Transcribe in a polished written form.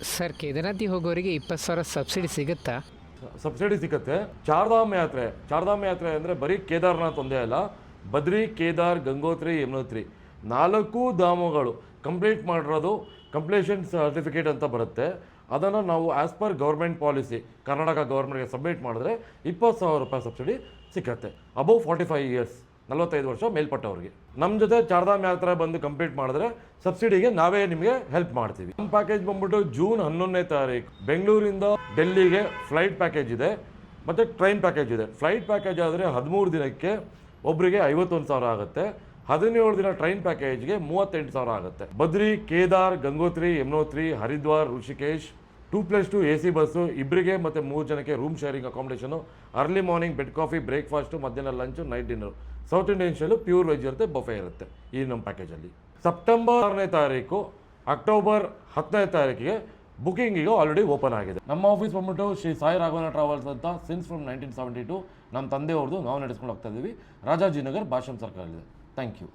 Sir ಕೇದಾರ್ನಾಥಿಗೆ ಹೋಗೋರಿಗೆ 20,000 subsidy ಸಿಗುತ್ತಾ? Subsidy ಸಿಗುತ್ತೆ. ಚಾರ್ಧಾಮ್ ಯಾತ್ರೆ ಅಂದರೆ ಬರೀ ಕೇದಾರ್ನಾಥ್ ಒಂದೇ ಅಲ್ಲ, ಬದ್ರಿ, ಕೇದಾರ್, ಗಂಗೋತ್ರಿ, ಯಮುನೋತ್ರಿ 4 ಧಾಮಗಳು ಕಂಪ್ಲೀಟ್ ಮಾಡಿರೋದು ಕಂಪ್ಲೀಷನ್ ಸರ್ಟಿಫಿಕೇಟ್ ಅಂತ ಬರುತ್ತೆ. ಅದನ್ನು ನಾವು as per government policy Karnataka ಗೌರ್ಮೆಂಟ್ಗೆ ಸಬ್ಮಿಟ್ ಮಾಡಿದ್ರೆ 20,000 ರೂಪಾಯಿ ಸಬ್ಸಿಡಿ ಸಿಕ್ಕತ್ತೆ. ಅಬೌವ್ 45 ಇಯರ್ಸ್, 45 ವರ್ಷ ಮೇಲ್ಪಟ್ಟವ್ರಿಗೆ. ನಮ್ಮ ಜೊತೆ ಚಾರ್ಧಾಮ್ ಯಾತ್ರೆ ಬಂದು ಕಂಪ್ಲೀಟ್ ಮಾಡಿದ್ರೆ ಸಬ್ಸಿಡಿಗೆ ನಾವೇ ನಿಮಗೆ ಹೆಲ್ಪ್ ಮಾಡ್ತೀವಿ. ನಮ್ಮ ಪ್ಯಾಕೇಜ್ ಬಂದ್ಬಿಟ್ಟು ಜೂನ್ 11ನೇ ತಾರೀಕು ಬೆಂಗಳೂರಿಂದ ಡೆಲ್ಲಿಗೆ ಫ್ಲೈಟ್ ಪ್ಯಾಕೇಜ್ ಇದೆ ಮತ್ತು ಟ್ರೈನ್ ಪ್ಯಾಕೇಜ್ ಇದೆ. ಫ್ಲೈಟ್ ಪ್ಯಾಕೇಜ್ ಆದರೆ 13 ದಿನಕ್ಕೆ ಒಬ್ಬರಿಗೆ 51,000 ಆಗುತ್ತೆ. 17 ದಿನ ಟ್ರೈನ್ ಪ್ಯಾಕೇಜ್ಗೆ 38,000 ಆಗುತ್ತೆ. ಬದ್ರಿ, ಕೇದಾರ್, ಗಂಗೋತ್ರಿ, ಯಮುನೋತ್ರಿ, ಹರಿದ್ವಾರ್, ಋಷಿಕೇಶ್ 2+2 AC ಬಸ್ಸು, ಇಬ್ಬರಿಗೆ ಮತ್ತು 3 ಜನಕ್ಕೆ room sharing accommodation, early morning bed coffee, breakfast, ಮಧ್ಯಾಹ್ನ lunch, night dinner. South Indian style pure veg ಇರುತ್ತೆ, ಬಫೆ ಇರುತ್ತೆ ಈ ನಮ್ಮ ಪ್ಯಾಕೇಜಲ್ಲಿ. ಸೆಪ್ಟೆಂಬರ್ 6ನೇ ತಾರೀಕು, ಅಕ್ಟೋಬರ್ 10ನೇ ತಾರೀಕಿಗೆ ಬುಕಿಂಗಿಗೆ ಆಲ್ರೆಡಿ ಓಪನ್ ಆಗಿದೆ. ನಮ್ಮ ಆಫೀಸ್ ಬಂದ್ಬಿಟ್ಟು ಶ್ರೀ ಸಾಯಿ ರಾಘವನ ಟ್ರಾವೆಲ್ಸ್ ಅಂತ ಸಿನ್ಸ್ ಫ್ರಮ್ 1972 ನಮ್ಮ ತಂದೆಯವ್ರದ್ದು ನಾವು ನಡೆಸ್ಕೊಂಡು ಹೋಗ್ತಾ ಇದ್ದೀವಿ. ರಾಜಾಜಿನಗರ್, ಭಾಷಂ ಸರ್ಕಲ್ ಇದೆ. Thank you.